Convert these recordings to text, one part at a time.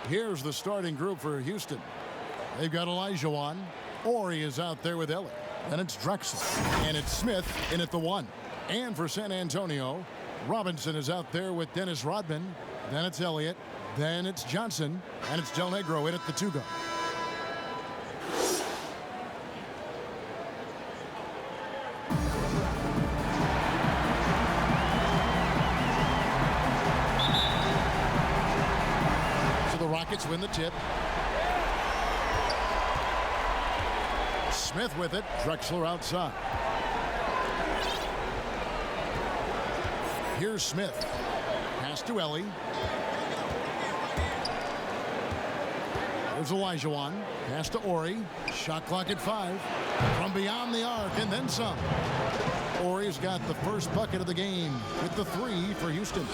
Here's the starting group for Houston. They've got Olajuwon. Ori is out there with Elliott. Then it's Drexler. And it's Smith in at the 1. And for San Antonio, Robinson is out there with Dennis Rodman. Then it's Elliott. Then it's Johnson. And it's Del Negro in at the 2 guard. So the Rockets win the tip. Smith with it. Drexler outside. Here's Smith. Pass to Ellie. There's Olajuwon. Pass to Ori. Shot clock at 5. From beyond the arc and then some. Ori's got the first bucket of the game with the 3 for Houston.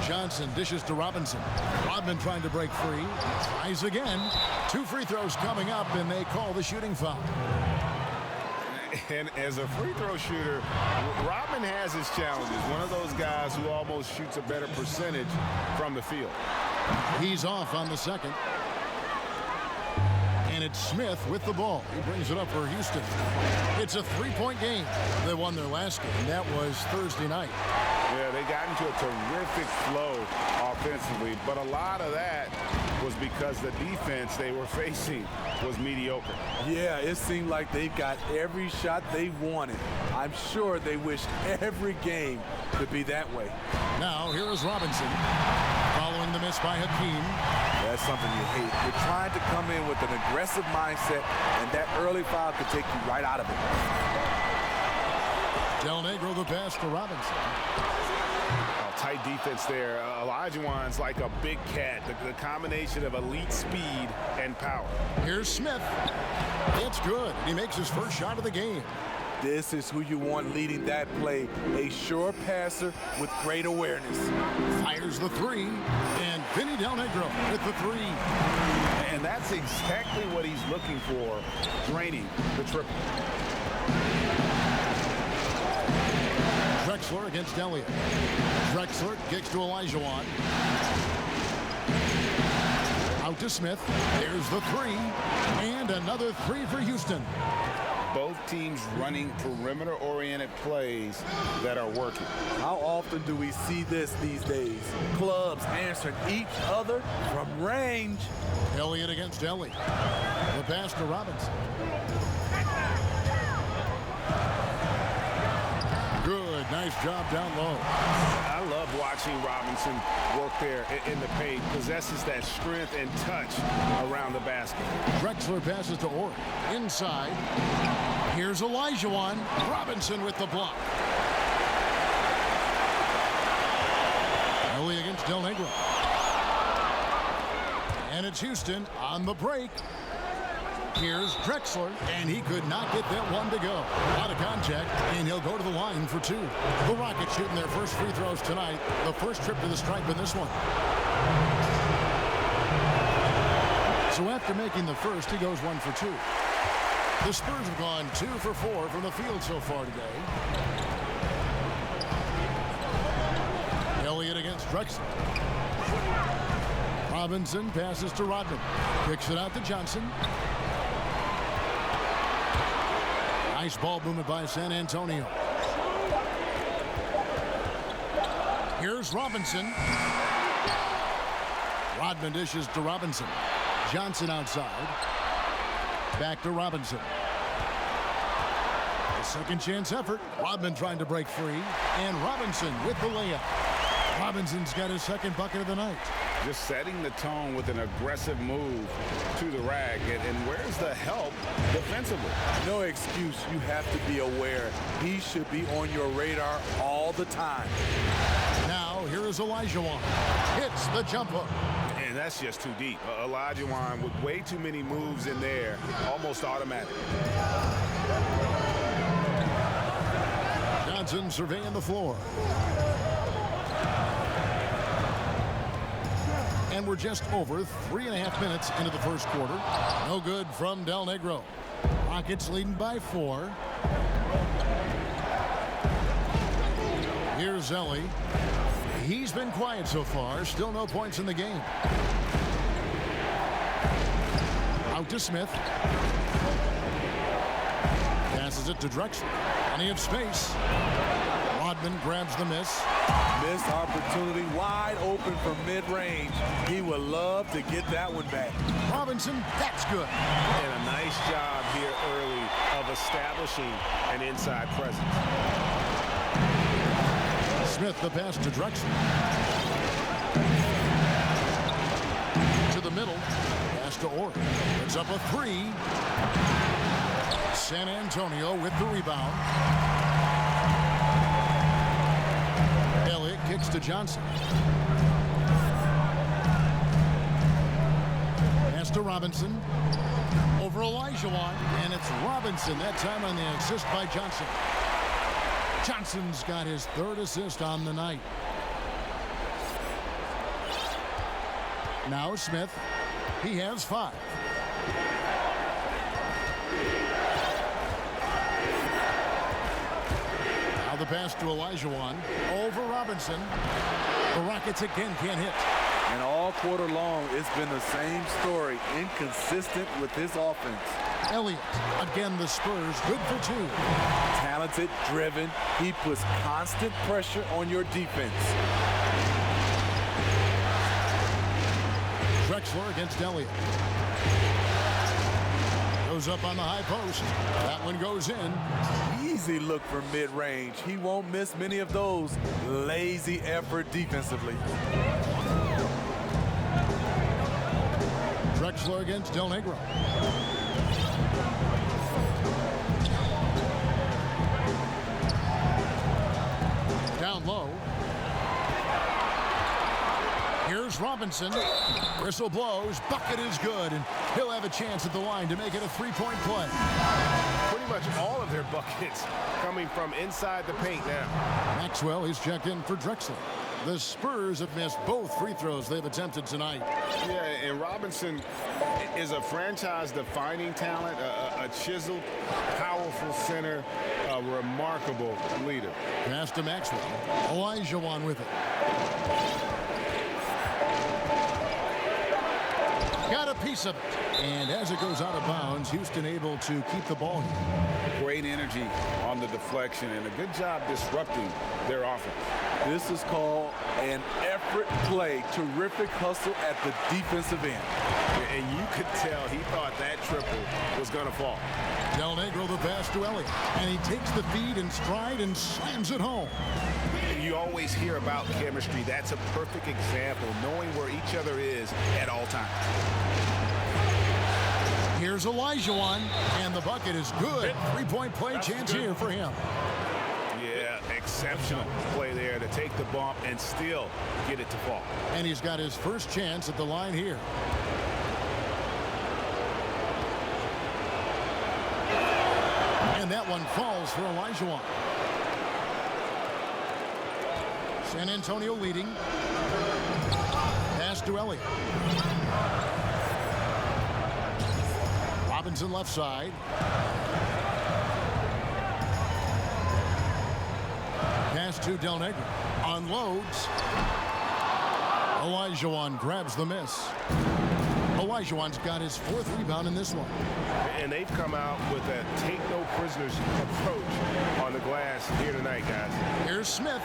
Johnson dishes to Robinson. Rodman trying to break free. Tries again. 2 free throws coming up, and they call the shooting foul. And as a free throw shooter, Rodman has his challenges. One of those guys who almost shoots a better percentage from the field. He's off on the second. And it's Smith with the ball. He brings it up for Houston. It's a 3-point game. They won their last game. That was Thursday night. Yeah, they got into a terrific flow offensively, but a lot of that was because the defense they were facing was mediocre. Yeah, it seemed like they got every shot they wanted. I'm sure they wish every game could be that way. Now, here is Robinson. Following the miss by Hakeem. That's something you hate. You're trying to come in with an aggressive mindset, and that early foul could take you right out of it. Del Negro the pass to Robinson. Tight defense there. Olajuwon's like a big cat. The combination of elite speed and power. Here's Smith. It's good. He makes his first shot of the game. This is who you want leading that play. A sure passer with great awareness. Fires the 3. And Vinny Del Negro with the 3. And that's exactly what he's looking for. Draining the triple. Drexler against Elliott. Drexler kicks to Olajuwon. Out to Smith. There's the 3. And another 3 for Houston. Both teams running perimeter-oriented plays that are working. How often do we see this these days? Clubs answering each other from range. Elliott against Ellie. The pass to Robinson. Good, nice job down low. I love watching Robinson work there in the paint. Possesses that strength and touch around the basket. Drexler passes to Ori. Inside. Here's Olajuwon. Robinson with the block. Ellie against Del Negro. And it's Houston on the break. Here's Drexler, and he could not get that one to go. Out of contact, and he'll go to the line for 2. The Rockets shooting their first free throws tonight. The first trip to the stripe in this one. So after making the first, he goes 1 for 2. The Spurs have gone 2 for 4 from the field so far today. Elliott against Drexler. Robinson passes to Rodman. Kicks it out to Johnson. Nice ball movement by San Antonio. Here's Robinson. Rodman dishes to Robinson. Johnson outside. Back to Robinson. A second chance effort. Rodman trying to break free. And Robinson with the layup. Robinson's got his second bucket of the night. Just setting the tone with an aggressive move to the rack. And where's the help defensively? No excuse. You have to be aware. He should be on your radar all the time. Now, here is Olajuwon. Hits the jump hook. And that's just too deep. Olajuwon with way too many moves in there. Almost automatic. Johnson surveying the floor. And we're just over 3.5 minutes into the first quarter. No good from Del Negro. Rockets leading by 4. Here's Ellie. He's been quiet so far. Still no points in the game. Out to Smith. Passes it to Drexler. Plenty of space. Rodman grabs the miss. Missed opportunity, wide open from mid-range. He would love to get that one back. Robinson, that's good. And a nice job here early of establishing an inside presence. Smith, the pass to Drexler. To the middle. Pass to Ori. It's up a three. San Antonio with the rebound. Elliott kicks to Johnson. Pass to Robinson. Over Olajuwon. And it's Robinson that time on the assist by Johnson. Johnson's got his third assist on the night. Now Smith. He has 5. Now the pass to Olajuwon. Over Robinson. The Rockets again can't hit. And all quarter long, it's been the same story. Inconsistent with his offense. Elliott. Again, the Spurs good for 2. Talented, driven. He puts constant pressure on your defense. Drexler against Elliott. Goes up on the high post. That one goes in. Easy look from mid-range. He won't miss many of those. Lazy effort defensively. Drexler against Del Negro. Down low. Here's Robinson. Whistle blows. Bucket is good. And he'll have a chance at the line to make it a 3-point play. Pretty much all of their buckets coming from inside the paint now. Maxwell is checked in for Drexler. The Spurs have missed both free throws they've attempted tonight. Yeah, and Robinson is a franchise-defining talent, a chiseled, powerful center, a remarkable leader. Pass to Maxwell. Olajuwon with it. Got a piece of it. And as it goes out of bounds, Houston able to keep the ball here. Great energy on the deflection and a good job disrupting their offense. This is called an effort play. Terrific hustle at the defensive end. And you could tell he thought that triple was going to fall. Del Negro the pass to Elliott. And he takes the feed in stride and slams it home. You always hear about chemistry. That's a perfect example, knowing where each other is at all times. Here's Olajuwon, and the bucket is good. 3-point play chance here for him. Yeah, exceptional play there to take the bump and still get it to fall. And he's got his first chance at the line here. And that one falls for Olajuwon. San Antonio leading. Pass to Elliott. Robinson left side. Pass to Del Negro. Unloads. Olajuwon grabs the miss. Olajuwon's got his 4th rebound in this one. And they've come out with a take-no-prisoners approach on the glass here tonight, guys. Here's Smith.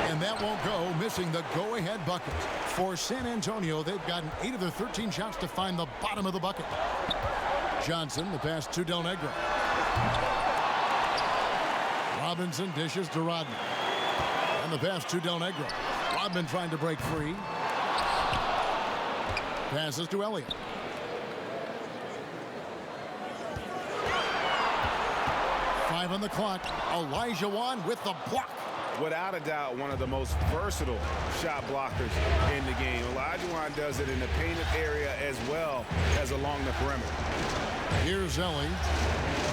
And that won't go, missing the go-ahead bucket. For San Antonio, they've gotten 8 of their 13 shots to find the bottom of the bucket. Johnson, the pass to Del Negro. Robinson dishes to Rodman. And the pass to Del Negro. Rodman trying to break free. Passes to Elliott. Five on the clock. Olajuwon with the block. Without a doubt, one of the most versatile shot blockers in the game. Olajuwon does it in the painted area as well as along the perimeter. Here's Ellie.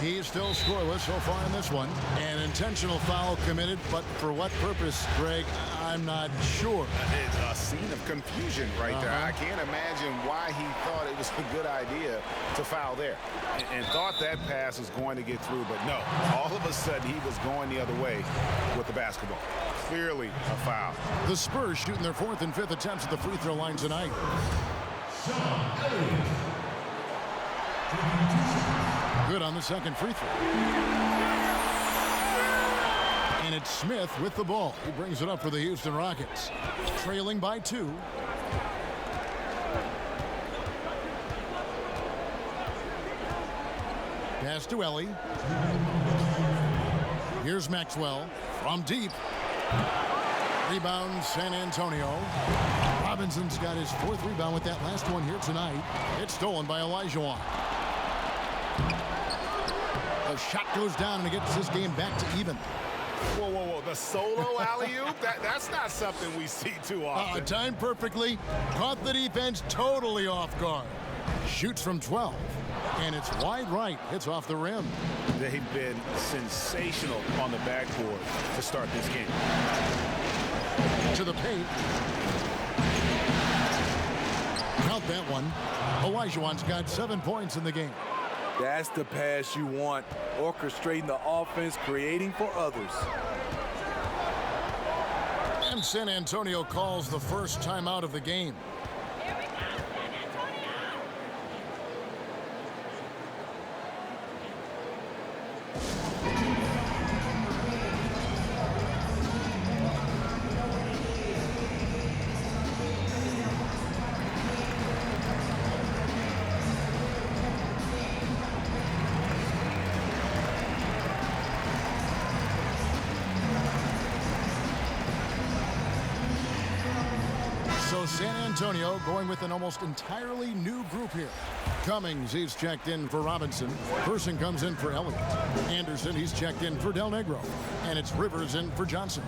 He's still scoreless so far in this one. An intentional foul committed, but for what purpose, Greg, I'm not sure. It's a scene of confusion right there. I can't imagine why he thought it was a good idea to foul there and thought that pass was going to get through, but no. All of a sudden, he was going the other way with the basketball. clearly a foul. The Spurs shooting their 4th and 5th attempts at the free throw line tonight. Good on the second free throw. And it's Smith with the ball. He brings it up for the Houston Rockets. Trailing by 2. Pass to Ellie. Here's Maxwell from deep. Rebound San Antonio. Robinson's got his 4th rebound with that last one here tonight. It's stolen by Olajuwon. The shot goes down and it gets this game back to even. Whoa, whoa, whoa. The solo alley-oop? That's not something we see too often. Timed perfectly. Caught the defense totally off guard. Shoots from 12. And it's wide right. Hits off the rim. They've been sensational on the backboard to start this game. To the paint. Count that one. Olajuwon's got 7 points in the game. That's the pass you want. Orchestrating the offense, creating for others. And San Antonio calls the first timeout of the game. San Antonio going with an almost entirely new group here. Cummings, he's checked in for Robinson. Person comes in for Elliott. Anderson, he's checked in for Del Negro. And it's Rivers in for Johnson.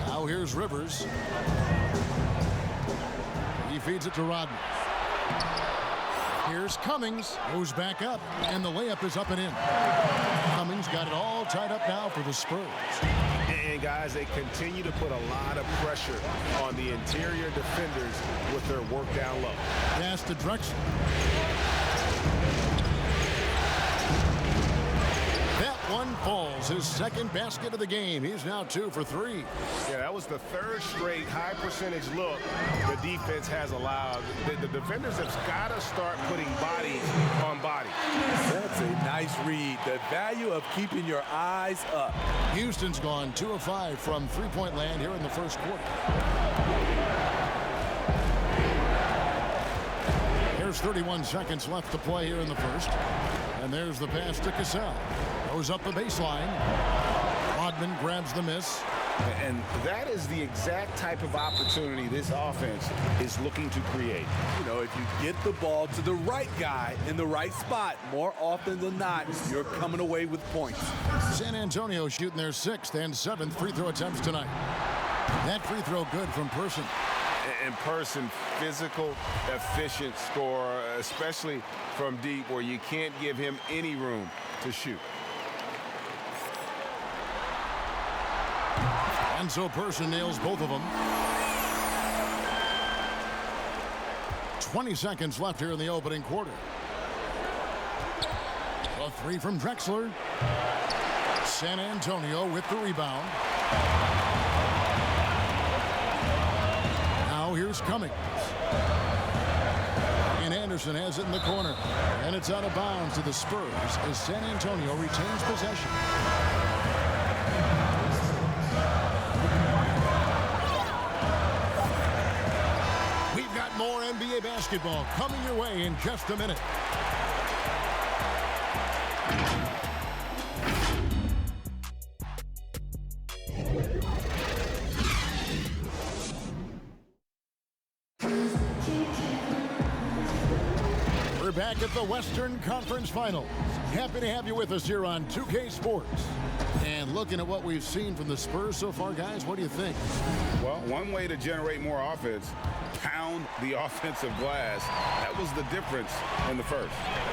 Now here's Rivers. He feeds it to Rodman. Here's Cummings, who's back up, and the layup is up and in. Cummings got it all tied up now for the Spurs. And guys, they continue to put a lot of pressure on the interior defenders with their work down low. Pass to Drexler. That one falls. His second basket of the game. He's now 2 for 3. Yeah, that was the 3rd straight high percentage look the defense has allowed. The defenders have got to start putting body on body. That's a nice read. The value of keeping your eyes up. Houston's gone 2 of 5 from three-point land here in the first quarter. There's 31 seconds left to play here in the first. And there's the pass to Cassell. Goes up the baseline. Rodman grabs the miss. And that is the exact type of opportunity this offense is looking to create. You know, if you get the ball to the right guy in the right spot, more often than not, you're coming away with points. San Antonio shooting their 6th and 7th free throw attempts tonight. That free throw good from Person. In Person, physical, efficient scorer, especially from deep where you can't give him any room to shoot. And so Person nails both of them. 20 seconds left here in the opening quarter. A 3 from Drexler. San Antonio with the rebound. Now here's Cummings. And Anderson has it in the corner. And it's out of bounds to the Spurs as San Antonio retains possession. More NBA basketball coming your way in just a minute. We're back at the Western Conference Finals. Happy to have you with us here on 2K Sports. And looking at what we've seen from the Spurs so far, guys, what do you think? Well, one way to generate more offense, pound the offensive glass. That was the difference in the first.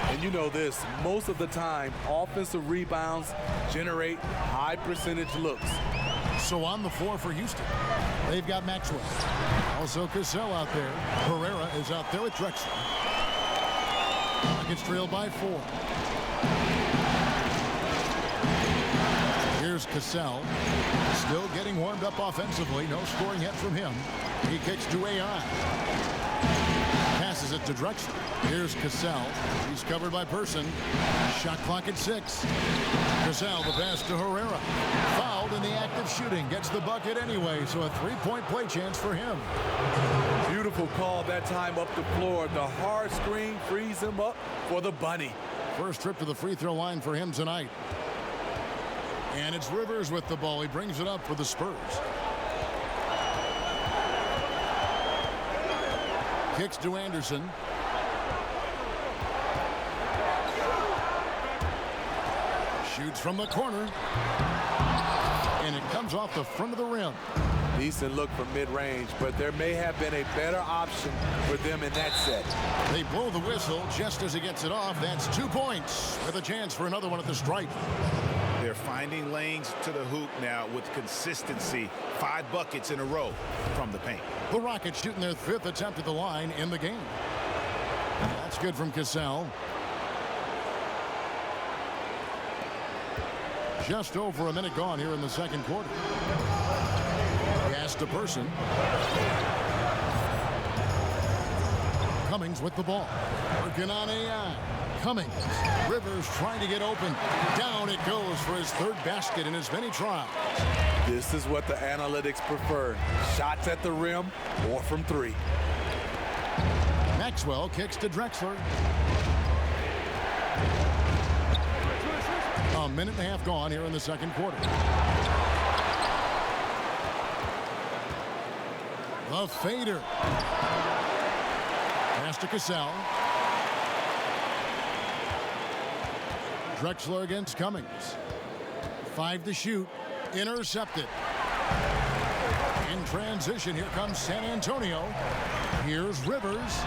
And you know this, most of the time, offensive rebounds generate high percentage looks. So on the floor for Houston, they've got Maxwell. Also Cassell out there. Herrera is out there with Drexler. Gets trailed by 4. Here's Cassell. Still getting warmed up offensively. No scoring yet from him. He kicks to AI. Passes it to Drexler. Here's Cassell. He's covered by Person. Shot clock at 6. Cassell, the pass to Herrera. Fouled in the act of shooting. Gets the bucket anyway, so a three-point play chance for him. Beautiful call that time up the floor. The hard screen frees him up for the bunny. First trip to the free throw line for him tonight. And it's Rivers with the ball. He brings it up for the Spurs. Kicks to Anderson. Shoots from the corner. And it comes off the front of the rim. Decent look from mid-range, but there may have been a better option for them in that set. They blow the whistle just as he gets it off. That's 2 points with a chance for another one at the stripe. They're finding lanes to the hoop now with consistency. 5 buckets in a row from the paint. The Rockets shooting their 5th attempt at the line in the game. That's good from Cassell. Just over a minute gone here in the second quarter. Pass to Person. Cummings with the ball. Working on AI. Cummings. Rivers trying to get open. Down it goes for his 3rd basket in as many tries. This is what the analytics prefer. Shots at the rim or from 3. Maxwell kicks to Drexler. A minute and a half gone here in the second quarter. The fader. Pass to Cassell. Drexler against Cummings. 5 to shoot. Intercepted. In transition, here comes San Antonio. Here's Rivers.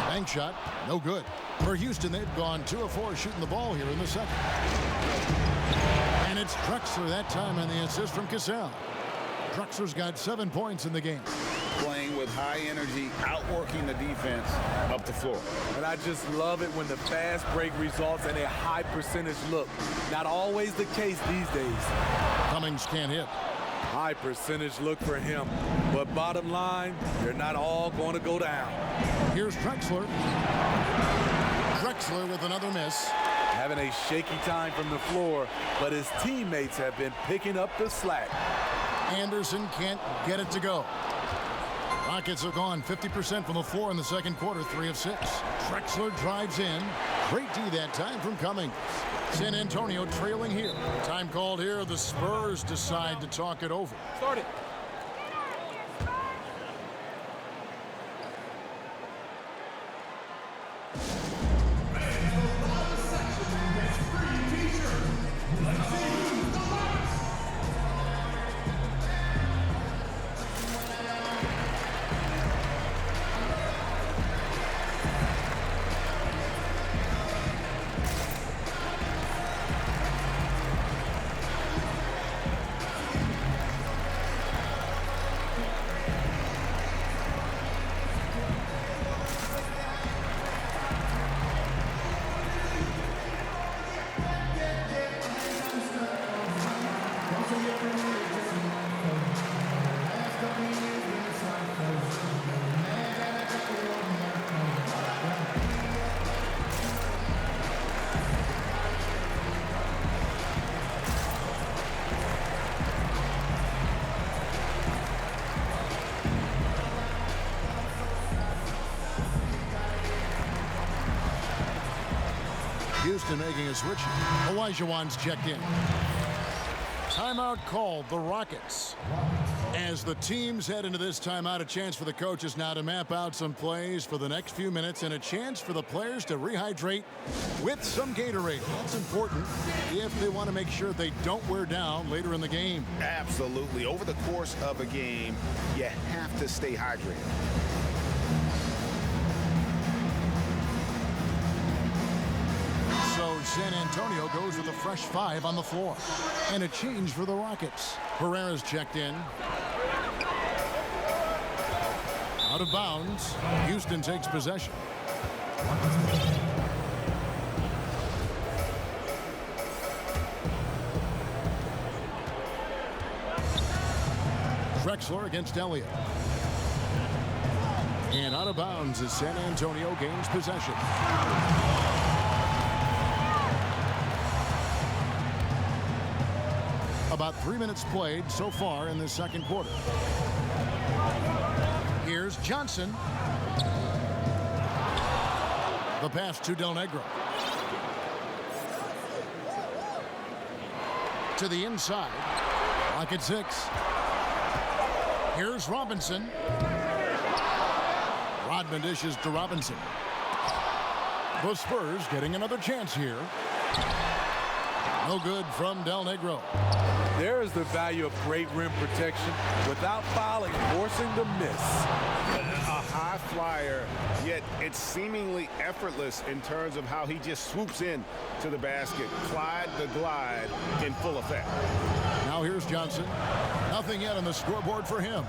Bank shot, no good. For Houston, they've gone 2 of 4 shooting the ball here in the second. And it's Drexler that time on the assist from Cassell. Drexler's got 7 points in the game. Playing with high energy, outworking the defense up the floor. And I just love it when the fast break results in a high percentage look. Not always the case these days. Cummings can't hit. High percentage look for him. But bottom line, they're not all going to go down. Here's Drexler. Drexler with another miss. Having a shaky time from the floor, but his teammates have been picking up the slack. Anderson can't get it to go. Rockets have gone 50% from the floor in the second quarter, 3 of 6. Drexler drives in. Great D that time from Cummings. San Antonio trailing here. Time called here. The Spurs decide to talk it over. Start it. Houston making a switch. Olajuwon's checked in. Timeout called, the Rockets. As the teams head into this timeout, a chance for the coaches now to map out some plays for the next few minutes and a chance for the players to rehydrate with some Gatorade. That's important if they want to make sure they don't wear down later in the game. Absolutely. Over the course of a game, you have to stay hydrated. So San Antonio goes with a fresh 5 on the floor. And a change for the Rockets. Herrera's checked in. Out of bounds. Houston takes possession. Drexler against Elliott. And out of bounds as San Antonio gains possession. About 3 minutes played so far in the second quarter. Here's Johnson. The pass to Del Negro. To the inside. Lock at 6. Here's Robinson. Rodman dishes to Robinson. The Spurs getting another chance here. No good from Del Negro. There is the value of great rim protection without fouling, forcing the miss. A high flyer, yet it's seemingly effortless in terms of how he just swoops in to the basket. Clyde the glide in full effect. Now here's Johnson. Nothing yet on the scoreboard for him.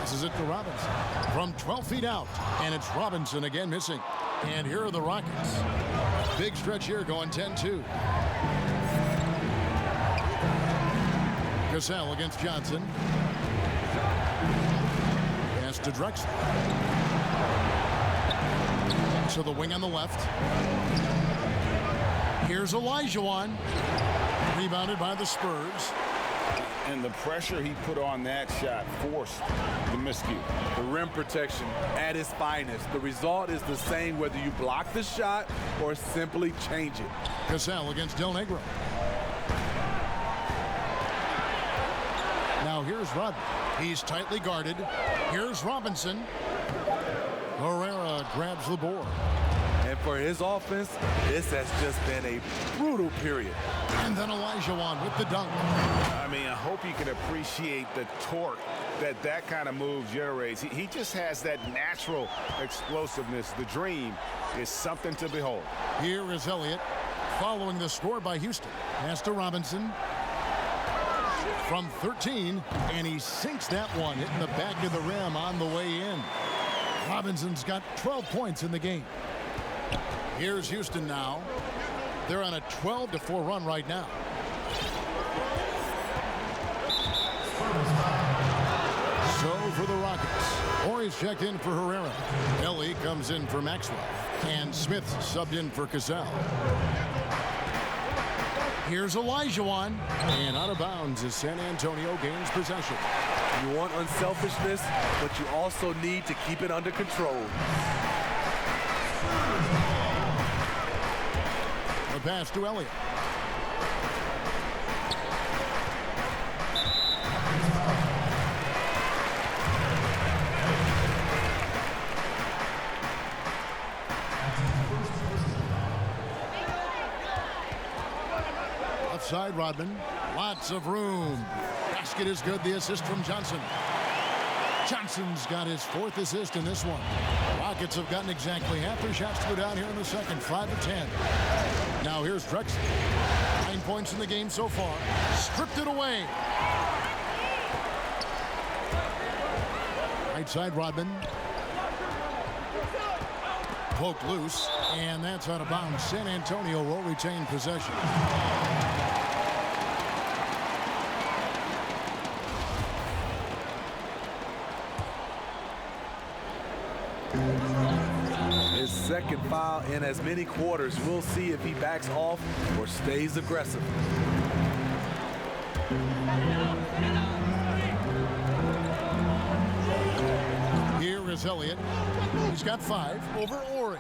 This is it to Robinson. From 12 feet out, and it's Robinson again missing. And here are the Rockets. Big stretch here going 10-2. Cassell against Johnson. Pass to Drexler. To the wing on the left. Here's Olajuwon. Rebounded by the Spurs. And the pressure he put on that shot forced the miscue. The rim protection at its finest. The result is the same whether you block the shot or simply change it. Cassell against Del Negro. Now here's Rodman. He's tightly guarded. Here's Robinson. Herrera grabs the board. And for his offense, this has just been a brutal period. And then Olajuwon with the dunk. I mean, I hope you can appreciate the torque that kind of move generates. He just has that natural explosiveness. The dream is something to behold. Here is Elliott following the score by Houston. Pass to Robinson. From 13, and he sinks that one, hitting the back of the rim on the way in. Robinson's got 12 points in the game. Here's Houston now. They're on a 12-4 run right now. So for the Rockets, Horry's checked in for Herrera. Ellie comes in for Maxwell. And Smith subbed in for Cassell. Here's Olajuwon. And out of bounds as San Antonio gains possession. You want unselfishness, but you also need to keep it under control. The pass to Elliott. Outside Rodman. Lots of room. Basket is good. The assist from Johnson. Johnson's got his 4th assist in this one. Rockets have gotten exactly half their shots to go down here in the second. 5 of 10. Now here's Drexler. 9 points in the game so far. Stripped it away. Right side Rodman. Poked loose. And that's out of bounds. San Antonio will retain possession. His second foul in as many quarters. We'll see if he backs off or stays aggressive. Here is Elliott. He's got 5 over Horry.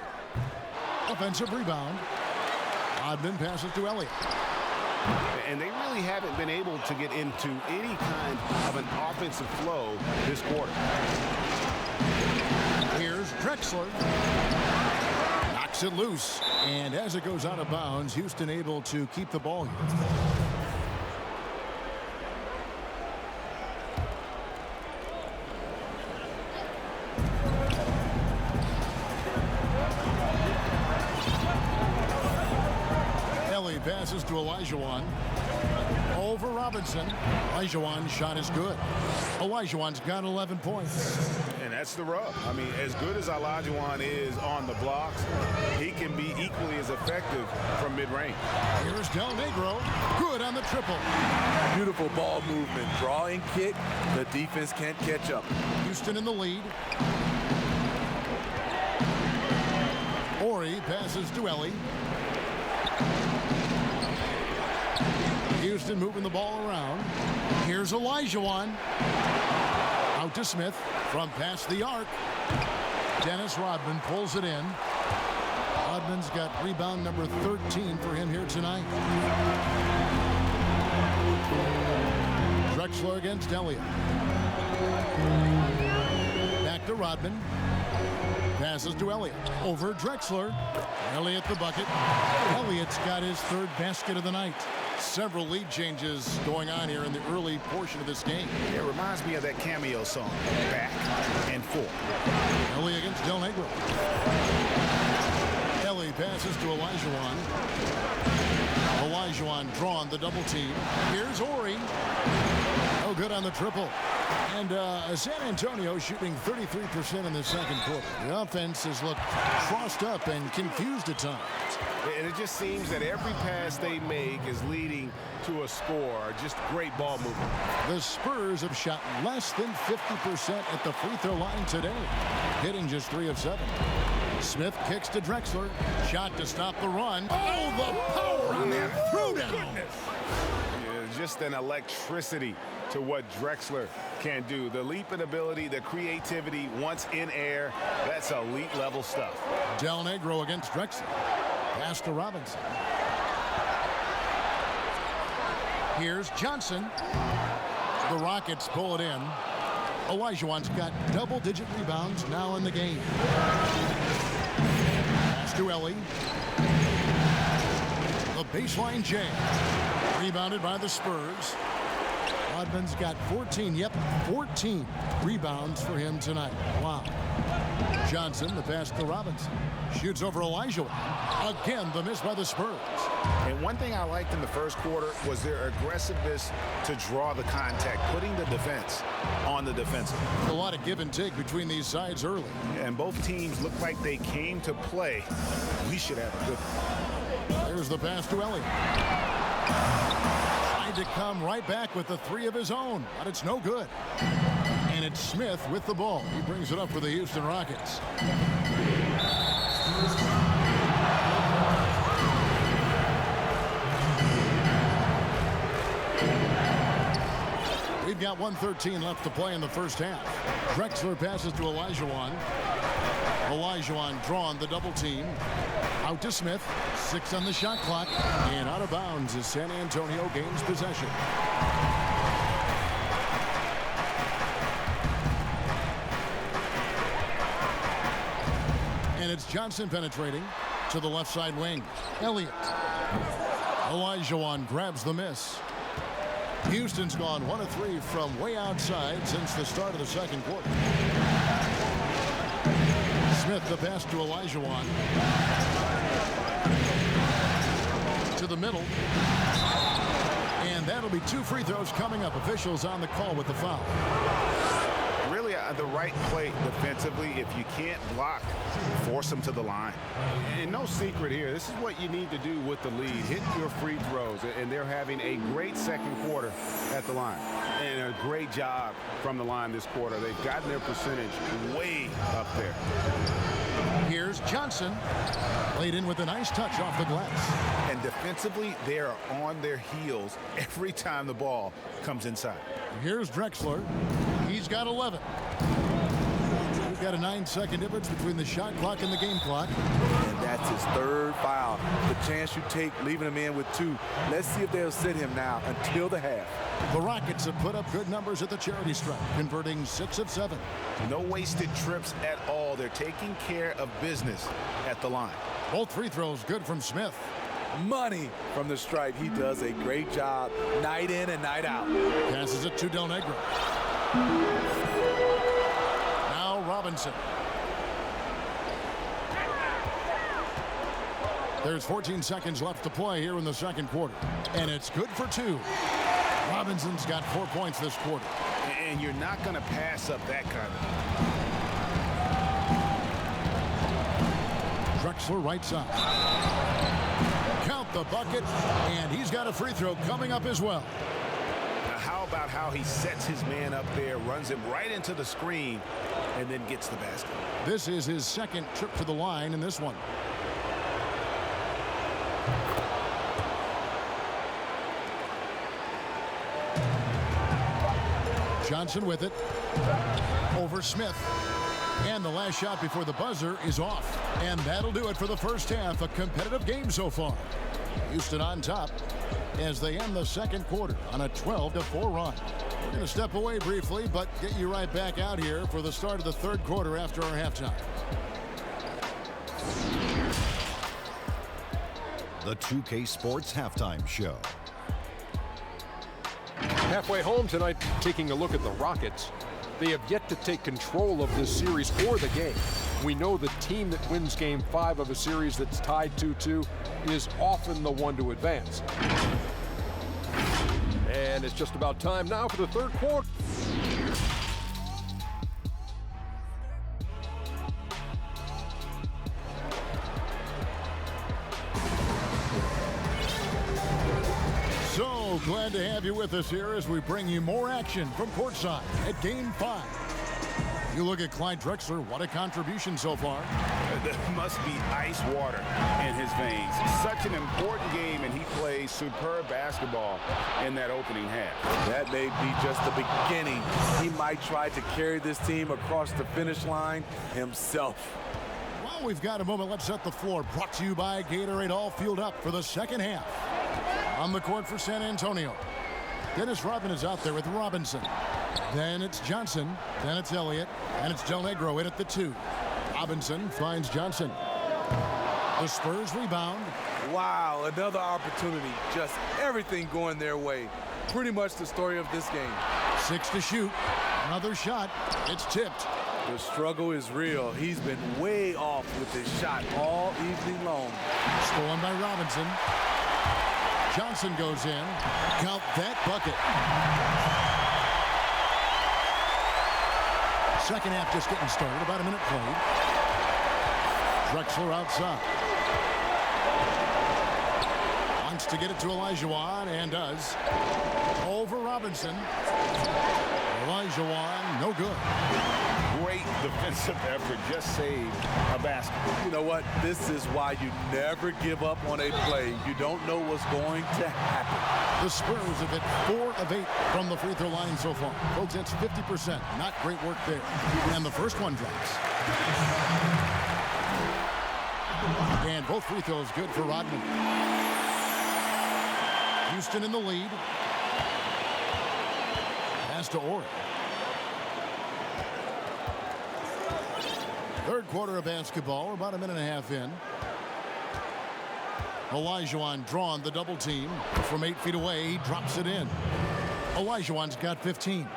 Offensive rebound. Rodman passes to Elliott. And they really haven't been able to get into any kind of an offensive flow this quarter. Here's Drexler. Knocks it loose. And as it goes out of bounds, Houston able to keep the ball here. Ellie passes to Olajuwon. Over Robinson. Olajuwon's shot is good. Olajuwon's got 11 points. And that's the rub. I mean, as good as Olajuwon is on the blocks, he can be equally as effective from mid-range. Here's Del Negro. Good on the triple. Beautiful ball movement. Drawing kick. The defense can't catch up. Houston in the lead. Ori passes to Ellie. Houston moving the ball around. Here's Olajuwon. Out to Smith from past the arc. Dennis Rodman pulls it in. Rodman's got rebound number 13 for him here tonight. Drexler against Elliott. Back to Rodman. Passes to Elliott. Over Drexler. Elliott the bucket. Elliott's got his third basket of the night. Several lead changes going on here in the early portion of this game. It reminds me of that cameo song, Back and Forth. Ellie against Del Negro. Ellie passes to Olajuwon. Olajuwon drawn the double team. Here's Ori. No good on the triple. And San Antonio shooting 33% in the second quarter. The offense has looked crossed up and confused at times. And it just seems that every pass they make is leading to a score. Just great ball movement. The Spurs have shot less than 50% at the free throw line today, hitting just 3 of 7. Smith kicks to Drexler. Shot to stop the run. Oh, the power on that throwdown. Just an electricity to what Drexler can do. The leap in ability, the creativity, once in air, that's elite level stuff. Del Negro against Drexler. Pass to Robinson. Here's Johnson. The Rockets pull it in. Olajuwon's got double-digit rebounds now in the game. Pass to Ellie. The baseline jam. Rebounded by the Spurs. Rodman's got 14. Yep, 14 rebounds for him tonight. Wow. Johnson, the pass to Robinson. Shoots over Olajuwon. Again, the miss by the Spurs. And one thing I liked in the first quarter was their aggressiveness to draw the contact, putting the defense on the defensive. A lot of give and take between these sides early. And both teams look like they came to play. We should have a good one. There's the pass to Elliott. Tried to come right back with the 3 of his own, but it's no good. And it's Smith with the ball. He brings it up for the Houston Rockets. We've got 1:13 left to play in the first half. Drexler passes to Olajuwon. Olajuwon drawn the double team. Out to Smith. 6 on the shot clock. And out of bounds as San Antonio gains possession. And it's Johnson penetrating to the left side wing. Elliott. Olajuwon grabs the miss. Houston's gone 1 of 3 from way outside since the start of the second quarter. Smith, the pass to Olajuwon. To the middle. And that'll be 2 free throws coming up. Officials on the call with the foul. Really the right play defensively. If you can't block, force them to the line. And no secret here. This is what you need to do with the lead. Hit your free throws. And they're having a great second quarter at the line. And a great job from the line this quarter. They've gotten their percentage way up there. Here's Johnson. Laid in with a nice touch off the glass. And defensively, they are on their heels every time the ball comes inside. Here's Drexler. He's got 11. We've got a 9-second difference between the shot clock and the game clock. And that's his 3rd foul. The chance you take leaving him in with 2. Let's see if they'll sit him now until the half. The Rockets have put up good numbers at the charity stripe, converting 6 of 7. No wasted trips at all. They're taking care of business at the line. Both free throws good from Smith. Money from the stripe. He does a great job night in and night out. Passes it to Del Negro. Now Robinson. There's 14 seconds left to play here in the second quarter. And it's good for 2. Robinson's got 4 points this quarter. And you're not going to pass up that kind of. Drexler right side. Count the bucket, and he's got a free throw coming up as well. Now how about how he sets his man up there, runs him right into the screen, and then gets the basket. This is his second trip to the line in this one. Johnson with it. Over Smith. And the last shot before the buzzer is off. And that'll do it for the first half. A competitive game so far. Houston on top as they end the second quarter on a 12-4 run. We're going to step away briefly, but get you right back out here for the start of the third quarter after our halftime. The 2K Sports Halftime Show. Halfway home tonight, taking a look at the Rockets. They have yet to take control of this series or the game. We know the team that wins Game 5 of a series that's tied 2-2 is often the one to advance. And it's just about time now for the third quarter. So glad to have you with us here as we bring you more action from courtside at Game 5. You look at Clyde Drexler, what a contribution so far. There must be ice water in his veins. Such an important game, and he plays superb basketball in that opening half. That may be just the beginning. He might try to carry this team across the finish line himself. Well, we've got a moment. Let's set the floor. Brought to you by Gatorade, all fueled up for the second half. On the court for San Antonio. Dennis Rodman is out there with Robinson. Then it's Johnson. Then it's Elliott. And it's Del Negro in at the 2. Robinson finds Johnson. The Spurs rebound. Wow, another opportunity. Just everything going their way. Pretty much the story of this game. 6 to shoot. Another shot. It's tipped. The struggle is real. He's been way off with his shot all evening long. Stolen by Robinson. Johnson goes in. Count that bucket. Second half just getting started. About a minute played. Drexler outside. Wants to get it to Olajuwon and does. Over Robinson. Olajuwon, no good. Great defensive effort, just saved a basket. You know what? This is why you never give up on a play. You don't know what's going to happen. The Spurs have hit 4 of 8 from the free throw line so far. Folks, that's 50%. Not great work there. And the first one drops. And both free throws good for Rodman. Houston in the lead. Pass to Ori. Third quarter of basketball. We're about a minute and a half in. Olajuwon drawn the double team. From 8 feet away, he drops it in. Olajuwon's got 15.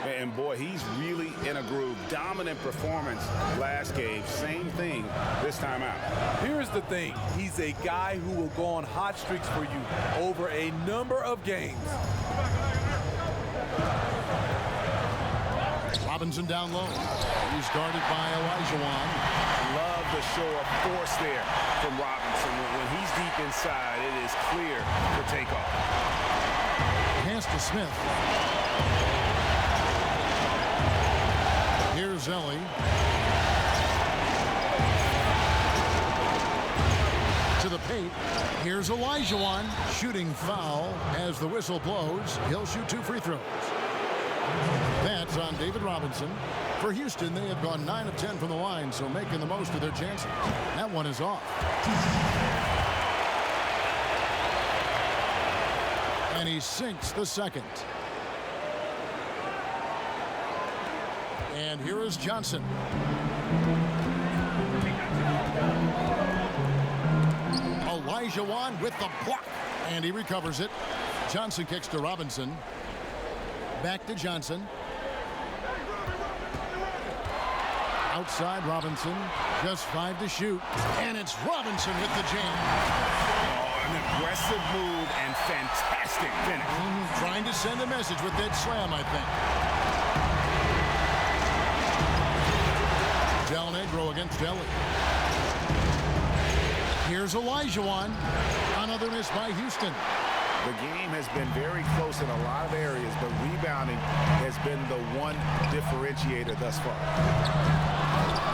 And boy, he's really in a groove. Dominant performance last game. Same thing this time out. Here's the thing. He's a guy who will go on hot streaks for you over a number of games. Robinson down low. He's guarded by Olajuwon. Love the show of force there from Robinson. When he's deep inside, it is clear to take off. Pass to Smith. Here's Ellie. To the paint. Here's Olajuwon. Shooting foul as the whistle blows. He'll shoot 2 free throws. That's on David Robinson. For Houston, they have gone 9 of 10 from the line, so making the most of their chances. That one is off. And he sinks the second. And here is Johnson. Olajuwon with the block. And he recovers it. Johnson kicks to Robinson. Back to Johnson. Outside Robinson. Just 5 to shoot. And it's Robinson with the jam. Oh, An aggressive move and fantastic finish. Trying to send a message with that slam, I think. Del Negro against Ellie. Here's Olajuwon. Another miss by Houston. The game has been very close in a lot of areas, but rebounding has been the one differentiator thus far.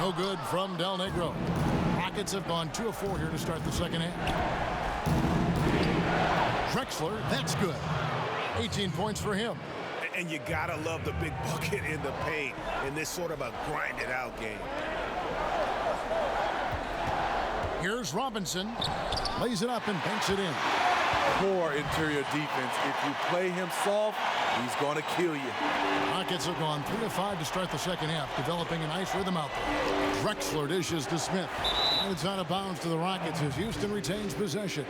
No good from Del Negro. Rockets have gone 2 of 4 here to start the second half. Drexler, that's good. 18 points for him. And you gotta love the big bucket in the paint in this sort of a grinded out game. Here's Robinson. Lays it up and banks it in. Poor interior defense. If you play him soft, he's going to kill you. Rockets have gone 3 of 5 to start the second half, developing a nice rhythm out there. Drexler dishes to Smith. And it's out of bounds to the Rockets as Houston retains possession.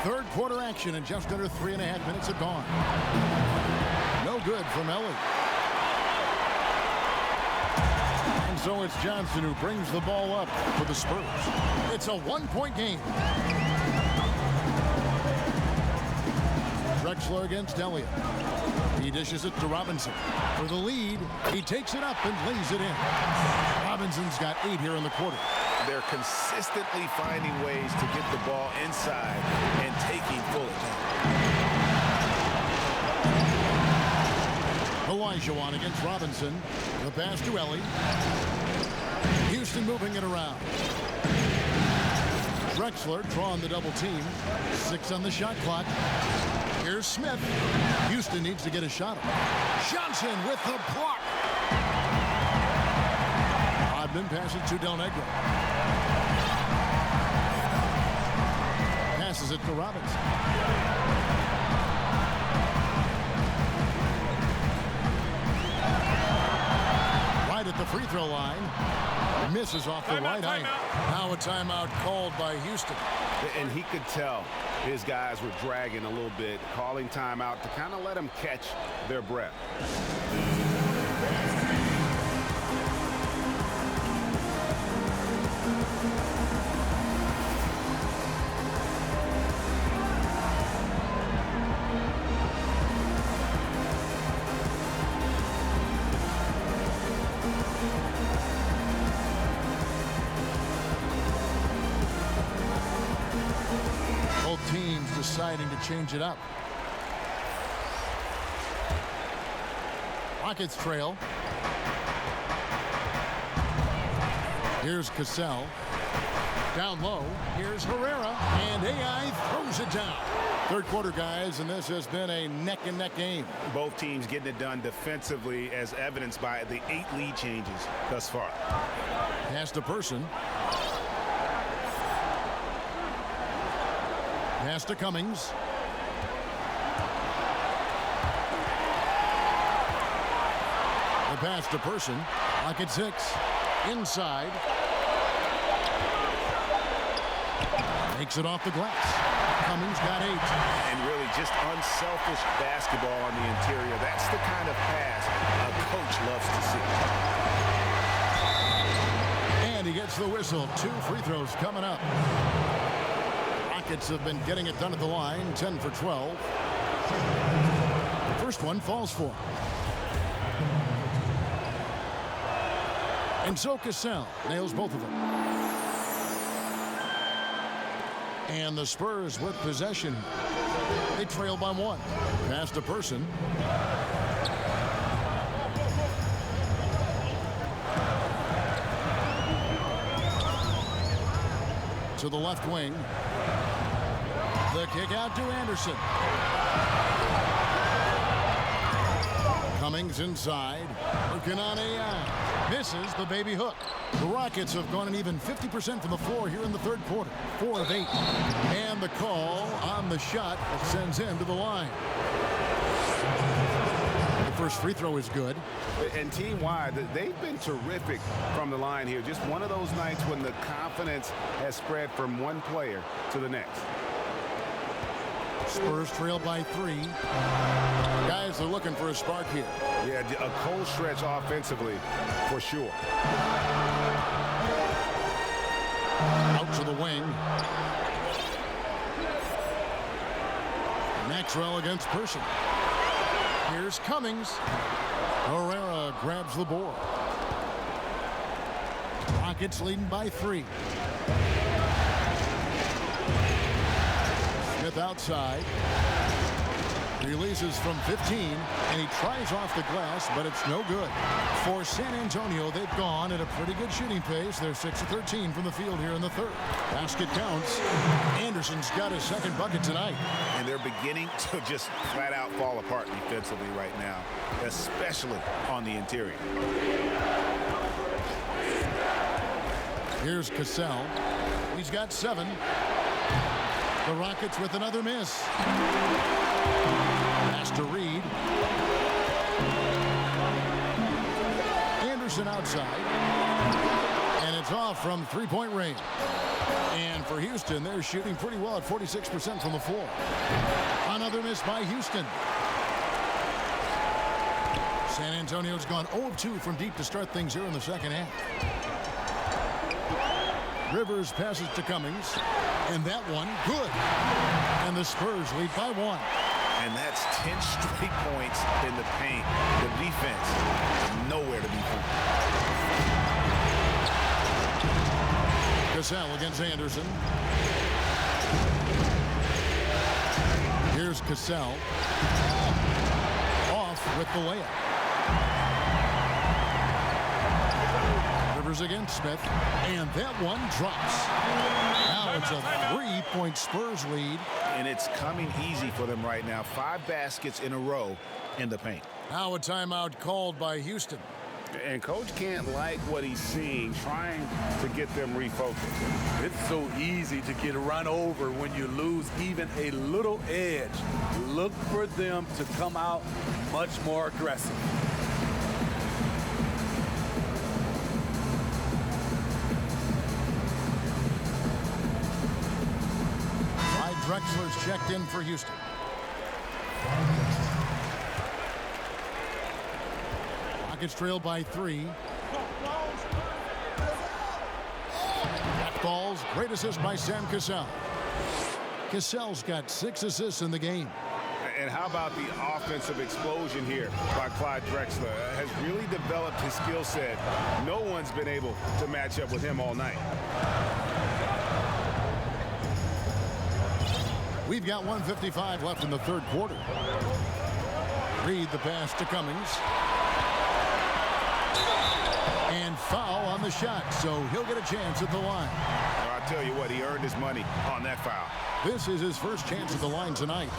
Third quarter action and just under 3.5 minutes have gone. No good from Ellie. And so it's Johnson who brings the ball up for the Spurs. It's a 1-point game. Drexler against Elliott. He dishes it to Robinson. For the lead, he takes it up and lays it in. Robinson's got 8 here in the quarter. They're consistently finding ways to get the ball inside and taking full advantage. Olajuwon against Robinson. The pass to Ellie. Houston moving it around. Drexler drawing the double team. 6 on the shot clock. Here's Smith. Houston needs to get a shot off. Johnson with the block. Rodman passes to Del Negro. Passes it to Robinson. Right at the free throw line. Misses off the right eye. Now a timeout called by Houston. And he could tell his guys were dragging a little bit, calling timeout to kind of let them catch their breath. Teams deciding to change it up. Rockets trail. Here's Cassell. Down low. Here's Herrera. And AI throws it down. Third quarter, guys, and this has been a neck-and-neck game. Both teams getting it done defensively as evidenced by the 8 lead changes thus far. Pass to Person. Pass to Cummings. The pass to Person. Rocket 6. Inside. Makes it off the glass. Cummings got 8. And really just unselfish basketball on the interior. That's the kind of pass a coach loves to see. And he gets the whistle. 2 free throws coming up. Rockets have been getting it done at the line, 10 for 12. The first one falls for. And so Cassell nails both of them. And the Spurs with possession. They trail by 1. Pass to Person. To the left wing. The kick out to Anderson. Cummings inside. Working on AI. Misses the baby hook. The Rockets have gone an even 50% from the floor here in the third quarter. 4 of 8. And the call on the shot that sends him to the line. The first free throw is good. And team-wide, they've been terrific from the line here. Just one of those nights when the confidence has spread from one player to the next. Spurs trail by 3. Guys are looking for a spark here. Yeah, a cold stretch offensively, for sure. Out to the wing. Maxwell against Person. Here's Cummings. Herrera grabs the board. Rockets leading by 3. Smith outside. Releases from 15, and he tries off the glass, but it's no good. For San Antonio, they've gone at a pretty good shooting pace. They're 6 of 13 from the field here in the third. Basket counts. Anderson's got his second bucket tonight. And they're beginning to just flat out fall apart defensively right now, especially on the interior. Here's Cassell. He's got 7. The Rockets with another miss. Pass to Reed. Anderson outside. And it's off from three-point range. And for Houston, they're shooting pretty well at 46% from the floor. Another miss by Houston. San Antonio's gone 0 of 2 from deep to start things here in the second half. Rivers passes to Cummings. And that one, good. And the Spurs lead by 1. And that's 10 straight points in the paint. The defense is nowhere to be found. Cassell against Anderson. Here's Cassell. Off with the layup. Rivers against Smith. And that one drops. Now it's a 3-point Spurs lead. And it's coming easy for them right now. 5 baskets in a row in the paint. Now a timeout called by Houston. And coach can't like what he's seeing, trying to get them refocused. It's so easy to get run over when you lose even a little edge. Look for them to come out much more aggressive. Drexler's checked in for Houston. Rockets trail by 3. Back balls. Great assist by Sam Cassell. Cassell's got 6 assists in the game. And how about the offensive explosion here by Clyde Drexler? Has really developed his skill set. No one's been able to match up with him all night. We've got 1:55 left in the third quarter. Reed the pass to Cummings. And foul on the shot, so he'll get a chance at the line. Well, I tell you what, he earned his money on that foul. This is his first chance at the line tonight.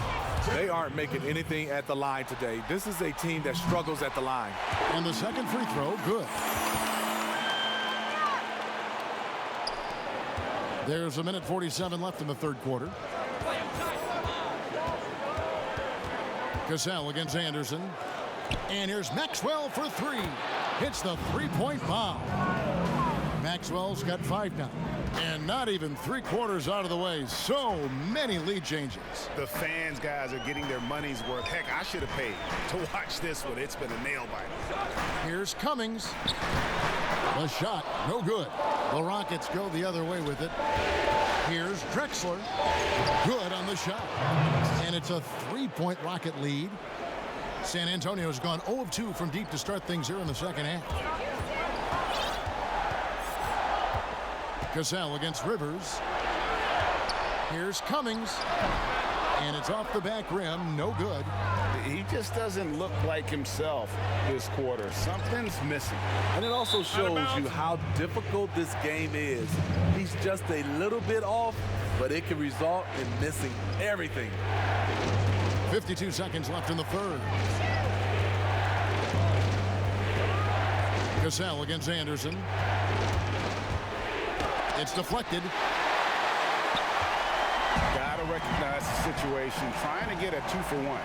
They aren't making anything at the line today. This is a team that struggles at the line. And the second free throw, good. There's 1:47 left in the third quarter. Cassell against Anderson. And here's Maxwell for 3. Hits the three-point bomb. Maxwell's got 5 now. And not even 3/4 out of the way. So many lead changes. The fans, guys, are getting their money's worth. Heck, I should have paid to watch this one. It's been a nail biter. Here's Cummings. The shot, no good. The Rockets go the other way with it. Here's Drexler. Good on the shot. And it's a 3-point Rocket lead. San Antonio's gone 0 of 2 from deep to start things here in the second half. Cassell against Rivers. Here's Cummings. And it's off the back rim, no good. He just doesn't look like himself this quarter. Something's missing. And it also shows you how difficult this game is. He's just a little bit off, but it can result in missing everything. 52 seconds left in the third. Cassell against Anderson. It's deflected. Gotta recognize the situation. Trying to get a 2-for-1.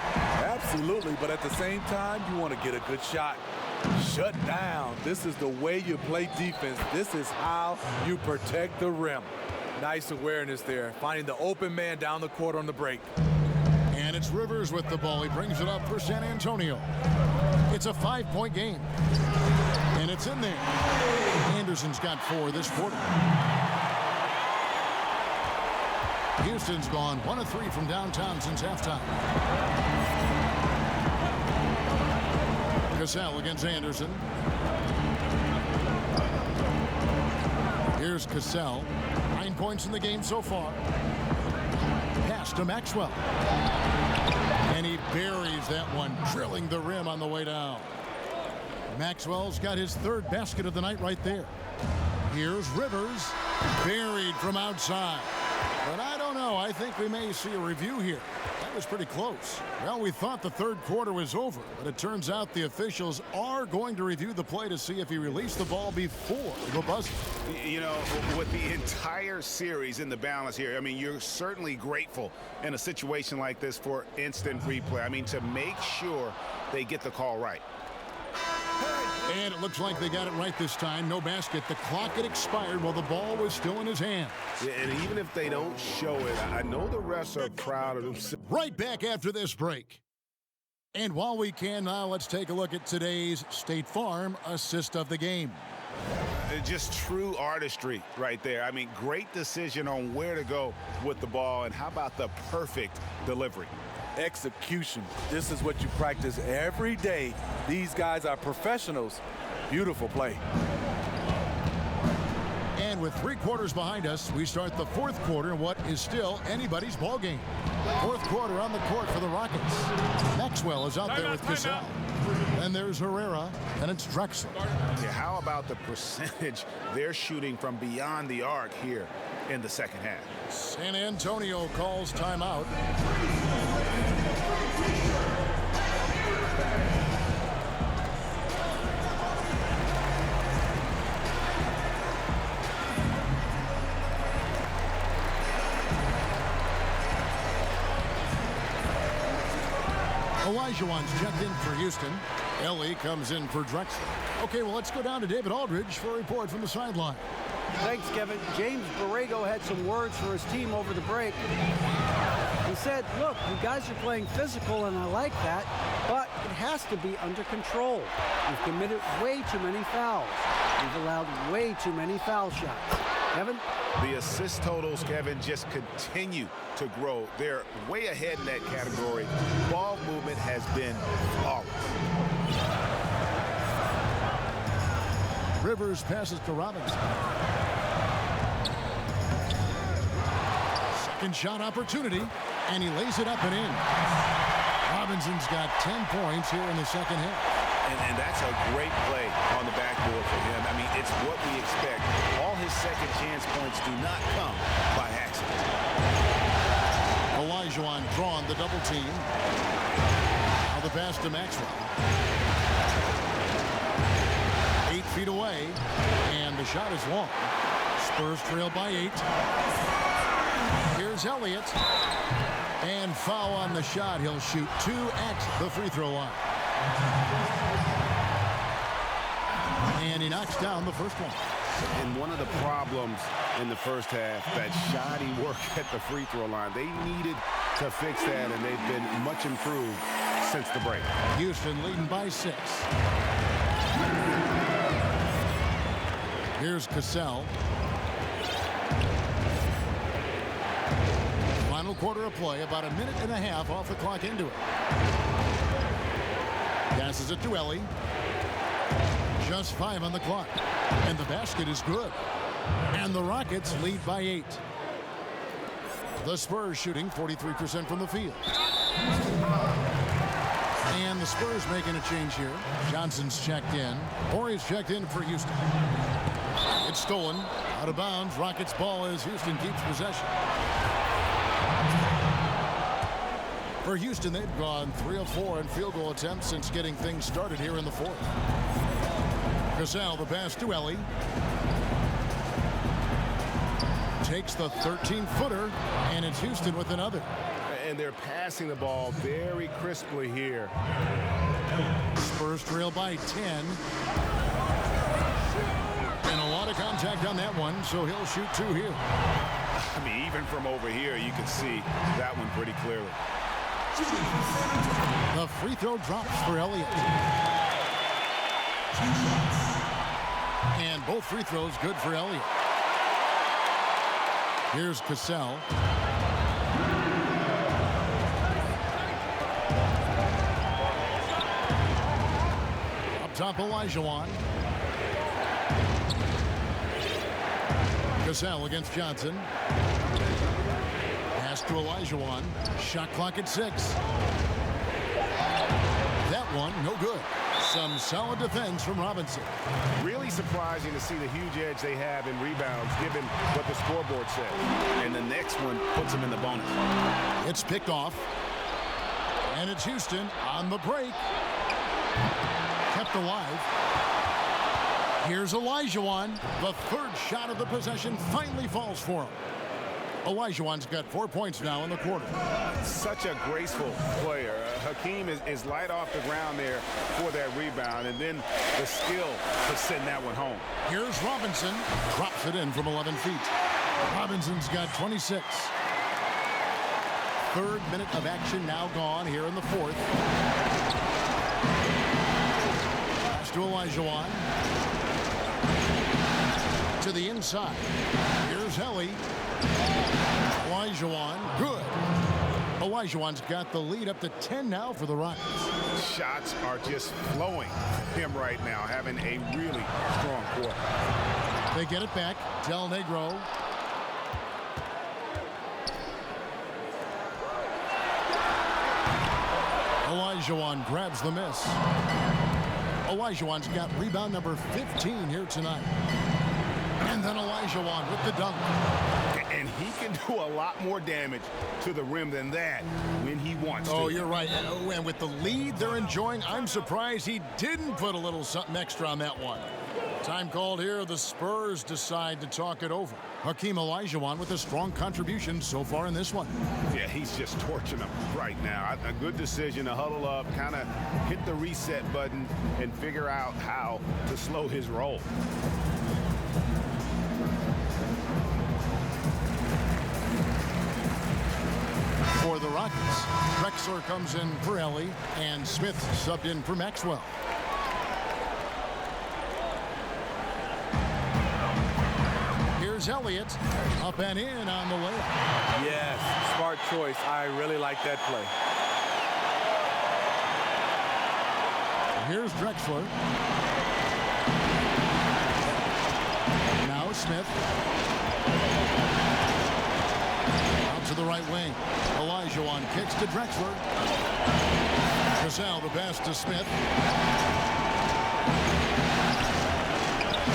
Absolutely, but at the same time, you want to get a good shot. Shut down. This is the way you play defense. This is how you protect the rim. Nice awareness there, finding the open man down the court on the break. And it's Rivers with the ball. He brings it up for San Antonio. It's a 5-point game. And it's in there. Anderson's got 4 this quarter. Houston's gone 1 of 3 from downtown since halftime. Cassell against Anderson. Here's Cassell. 9 points in the game so far. Pass to Maxwell. And he buries that one, drilling the rim on the way down. Maxwell's got his 3rd basket of the night right there. Here's Rivers, buried from outside. But I don't know. I think we may see a review here. That was pretty close. Well, we thought the 3rd quarter was over, but it turns out the officials are going to review the play to see if he released the ball before the buzzer. You know, with the entire series in the balance here, I mean, you're certainly grateful in a situation like this for instant replay. I mean, to make sure they get the call right. And it looks like they got it right this time. No basket. The clock had expired while the ball was still in his hand. Yeah, and even if they don't show it, I know the refs are proud of themselves. Right back after this break. And while we can now, let's take a look at today's State Farm assist of the game. Just true artistry right there. I mean, great decision on where to go with the ball, and how about the perfect delivery? Execution. This is what you practice every day. These guys are professionals. Beautiful play. And with 3 quarters behind us, we start the 4th quarter in what is still anybody's ball game. 4th quarter on the court for the Rockets. Maxwell is out there with Cassell. And there's Herrera, and it's Drexel. Yeah, how about the percentage they're shooting from beyond the arc here in the second half? San Antonio calls timeout. Olajuwon's checked in for Houston. Ellie comes in for Drexel. Okay, well, let's go down to David Aldridge for a report from the sideline. Thanks, Kevin. James Borrego had some words for his team over the break. He said, look, you guys are playing physical, and I like that, but it has to be under control. We've committed way too many fouls. We've allowed way too many foul shots. Kevin? The assist totals, Kevin, just continue to grow. They're way ahead in that category. Ball movement has been flawless. Rivers passes to Robinson. Second shot opportunity, and he lays it up and in. Robinson's got 10 points here in the second half. And that's a great play on the backboard for him. I mean, it's what we expect. All his second chance points do not come by accident. Olajuwon drawn the double team. Now the pass to Maxwell. 8 feet away, and the shot is long. Spurs trail by 8. Here's Elliott. And foul on the shot. He'll shoot 2 at the free throw line. And he knocks down the first one. And one of the problems in the first half, that shoddy work at the free throw line. They needed to fix that, and they've been much improved since the break. Houston leading by 6. Here's Cassell. Final quarter of play, about a minute and a half off the clock into it. Passes it to Ellie. Just 5 on the clock. And the basket is good. And the Rockets lead by 8. The Spurs shooting 43% from the field. And the Spurs making a change here. Johnson's checked in. Horry's checked in for Houston. It's stolen. Out of bounds. Rockets ball as Houston keeps possession. For Houston, they've gone 3 of 4 in field goal attempts since getting things started here in the 4th. Cassell, the pass to Ellie. Takes the 13-footer, and it's Houston with another. And they're passing the ball very crisply here. Spurs trail by 10. And a lot of contact on that one, so he'll shoot 2 here. I mean, even from over here, you can see that one pretty clearly. The free throw drops for Elliott. And both free throws good for Elliott. Here's Cassell. Up top, Olajuwon. Cassell against Johnson. Pass to Olajuwon. Shot clock at 6. That one, no good. Some solid defense from Robinson. Really surprising to see the huge edge they have in rebounds, given what the scoreboard said. And the next one puts them in the bonus. It's picked off. And it's Houston on the break. Kept alive. Here's Olajuwon. The third shot of the possession finally falls for him. Olajuwon's got 4 points now in the quarter. Such a graceful player. Hakeem is light off the ground there for that rebound, and then the skill to send that one home. Here's Robinson. Drops it in from 11 feet. Robinson's got 26. Third minute of action now gone here in the fourth. Pass to Olajuwon. To the inside. Here's Helly. Olajuwon, good. Olajuwon's got the lead up to 10 now for the Rockets. Shots are just flowing for him right now, having a really strong quarter. They get it back. Del Negro. Olajuwon grabs the miss. Olajuwon's got rebound number 15 here tonight. And then Olajuwon with the dunk. And he can do a lot more damage to the rim than that when he wants to. Oh, you're right. And with the lead they're enjoying, I'm surprised he didn't put a little something extra on that one. Time called here. The Spurs decide to talk it over. Hakeem Olajuwon with a strong contribution so far in this one. Yeah, he's just torching them right now. A good decision to huddle up, kind of hit the reset button, and figure out how to slow his roll. For the Rockets, Drexler comes in for Ellie, and Smith subbed in for Maxwell. Here's Elliott, up and in on the layup. Yes, smart choice. I really like that play. Here's Drexler. Now Smith. To the right wing. Olajuwon kicks to Drexler. Cassell the pass to Smith.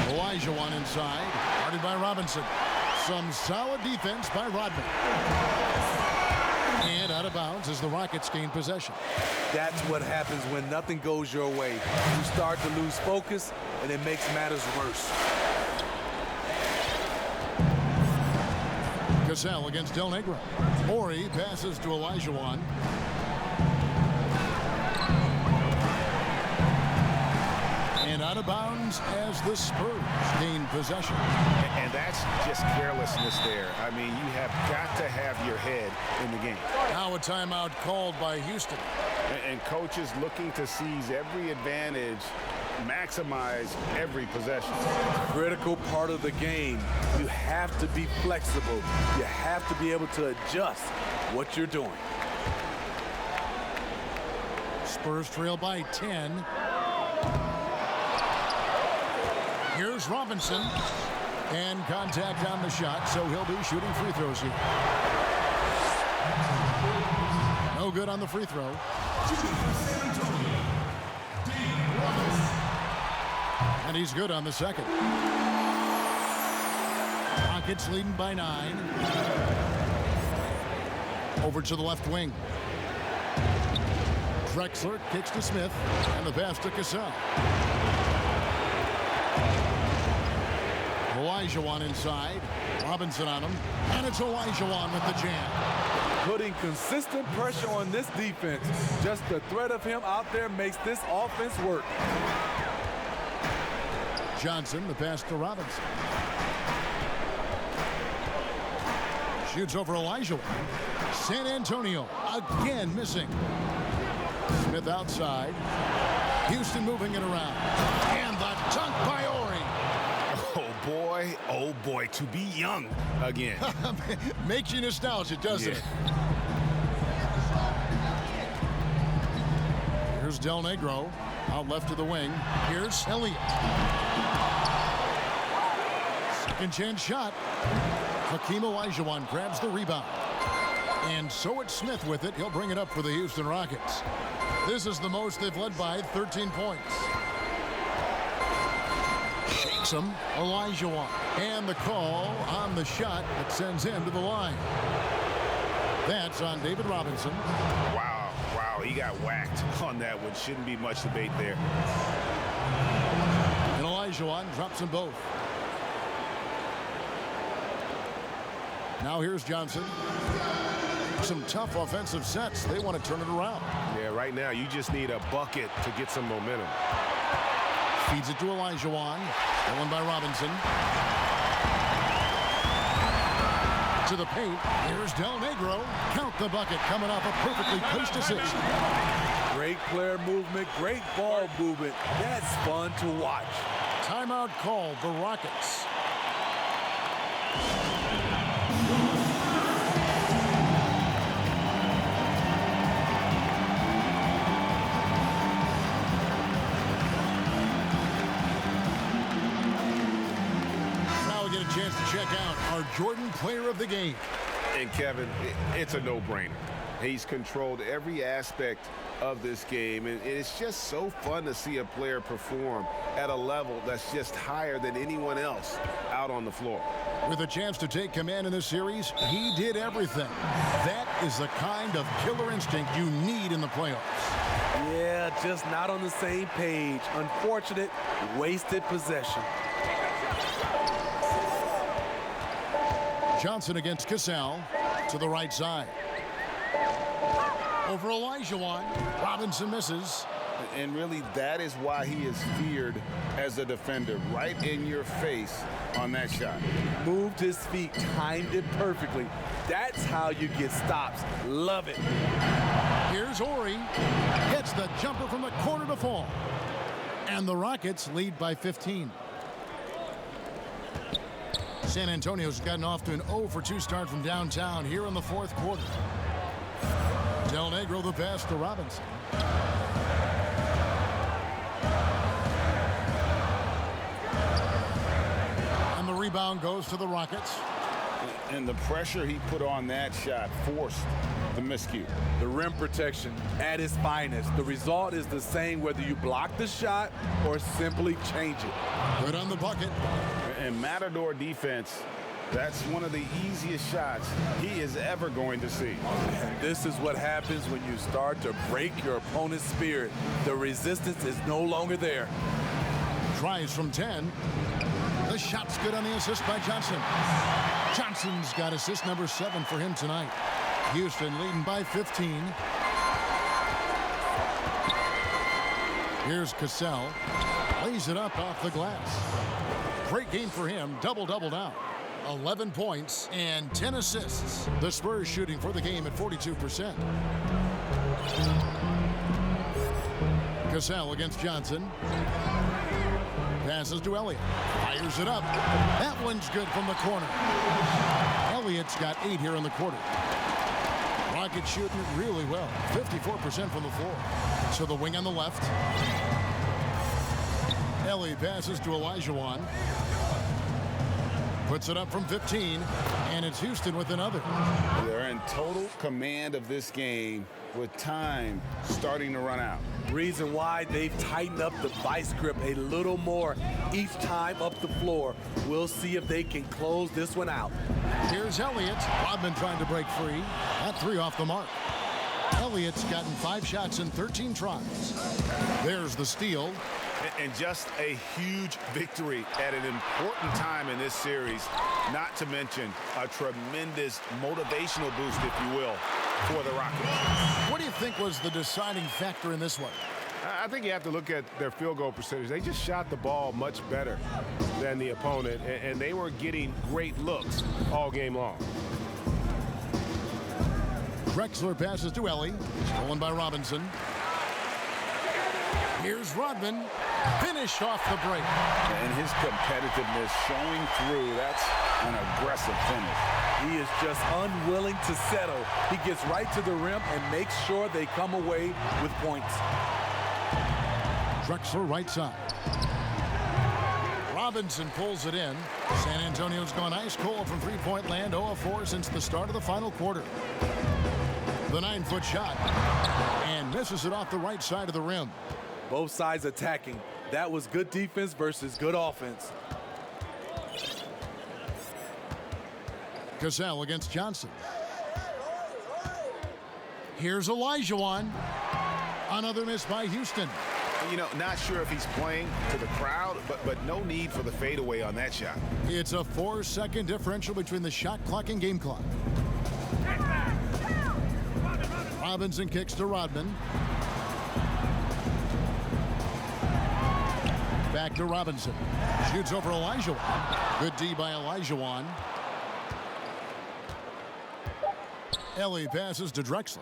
Olajuwon inside. Guarded by Robinson. Some solid defense by Rodman. And out of bounds as the Rockets gain possession. That's what happens when nothing goes your way. You start to lose focus, and it makes matters worse. Cassell against Del Negro. Morey passes to Olajuwon. And out of bounds as the Spurs gain possession. And that's just carelessness there. I mean, you have got to have your head in the game. Now a timeout called by Houston. And coaches looking to seize every advantage, maximize every possession. Critical part of the game. You have to be flexible. You have to be able to adjust what you're doing. Spurs trail by 10. Here's Robinson. And contact on the shot, so he'll be shooting free throws here. No good on the free throw. And he's good on the second. Rockets leading by 9. Over to the left wing. Drexler kicks to Smith, and the pass to Cassell. Olajuwon inside. Robinson on him, and it's Olajuwon with the jam. Putting consistent pressure on this defense. Just the threat of him out there makes this offense work. Johnson, the pass to Robinson. Shoots over Olajuwon. San Antonio again missing. Smith outside. Houston moving it around. And the dunk by Ori. Oh boy, to be young again. Makes you nostalgic, doesn't it? Here's Del Negro out left to the wing. Here's Elliott. Second chance shot. Hakeem Olajuwon grabs the rebound. And so it's Smith with it. He'll bring it up for the Houston Rockets. This is the most they've led by 13 points. Shakes him. Olajuwon. And the call on the shot that sends him to the line. That's on David Robinson. Wow, he got whacked on that one. Shouldn't be much debate there. And Olajuwon drops them both. Now here's Johnson. Some tough offensive sets. They want to turn it around. Yeah, right now you just need a bucket to get some momentum. Feeds it to Olajuwon. Stolen by Robinson. To the paint. Here's Del Negro. Count the bucket coming off a perfectly placed assist. Great player movement, great ball movement. That's fun to watch. Timeout called the Rockets. Chance to check out our Jordan Player of the Game. And Kevin, it's a no-brainer. He's controlled every aspect of this game, and it's just so fun to see a player perform at a level that's just higher than anyone else out on the floor. With a chance to take command in this series, he did everything. That is the kind of killer instinct you need in the playoffs. Yeah, just not on the same page. Unfortunate, wasted possession. Johnson against Cassell to the right side. Over Olajuwon. Robinson misses. And really, that is why he is feared as a defender. Right in your face on that shot. Moved his feet, timed it perfectly. That's how you get stops. Love it. Here's Ori. Hits the jumper from the corner to fall. And the Rockets lead by 15. San Antonio's gotten off to an 0-for-2 start from downtown here in the fourth quarter. Del Negro the pass to Robinson. And the rebound goes to the Rockets. And the pressure he put on that shot forced the miscue. The rim protection at its finest. The result is the same whether you block the shot or simply change it. Good on the bucket. And Matador defense, that's one of the easiest shots he is ever going to see. And this is what happens when you start to break your opponent's spirit. The resistance is no longer there. Tries from 10. The shot's good on the assist by Johnson. Johnson's got assist number 7 for him tonight. Houston leading by 15. Here's Cassell. Lays it up off the glass. Great game for him. Double-double now. 11 points and 10 assists. The Spurs shooting for the game at 42%. Cassell against Johnson. Passes to Elliott. Fires it up. That one's good from the corner. Elliott's got 8 here in the quarter. Rockets shooting it really well. 54% from the floor. So the wing on the left. Elliott passes to Olajuwon. Puts it up from 15. And it's Houston with another. They're in total command of this game with time starting to run out. Reason why they've tightened up the vice grip a little more each time up the floor. We'll see if they can close this one out. Here's Elliott. Rodman trying to break free. That 3 off the mark. Elliott's gotten 5 shots in 13 tries. There's the steal. And just a huge victory at an important time in this series, not to mention a tremendous motivational boost, if you will, for the Rockets. What do you think was the deciding factor in this one? I think you have to look at their field goal percentage. They just shot the ball much better than the opponent, and they were getting great looks all game long. Drexler passes to Ellie. Stolen by Robinson. Here's Rodman. Finish off the break. And his competitiveness showing through. That's an aggressive finish. He is just unwilling to settle. He gets right to the rim and makes sure they come away with points. Drexler right side. Robinson pulls it in. San Antonio's gone ice cold from three-point land, 0 of 4 since the start of the final quarter. The 9-foot shot. And misses it off the right side of the rim. Both sides attacking. That was good defense versus good offense. Cassell against Johnson. Here's Olajuwon. Another miss by Houston. You know, not sure if he's playing to the crowd, but no need for the fadeaway on that shot. It's a 4-second differential between the shot clock and game clock. Robinson kicks to Rodman. Back to Robinson. Shoots over Olajuwon. Good D by Olajuwon. Ellie passes to Drexler.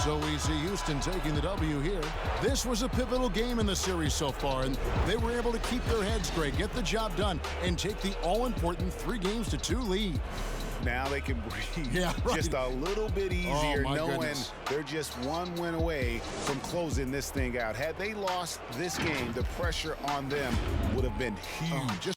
So we see Houston taking the W here. This was a pivotal game in the series so far, and they were able to keep their heads straight, get the job done, and take the all-important 3-2 lead. Now they can breathe just a little bit easier, knowing they're just one win away from closing this thing out. Had they lost this game, the pressure on them would have been huge.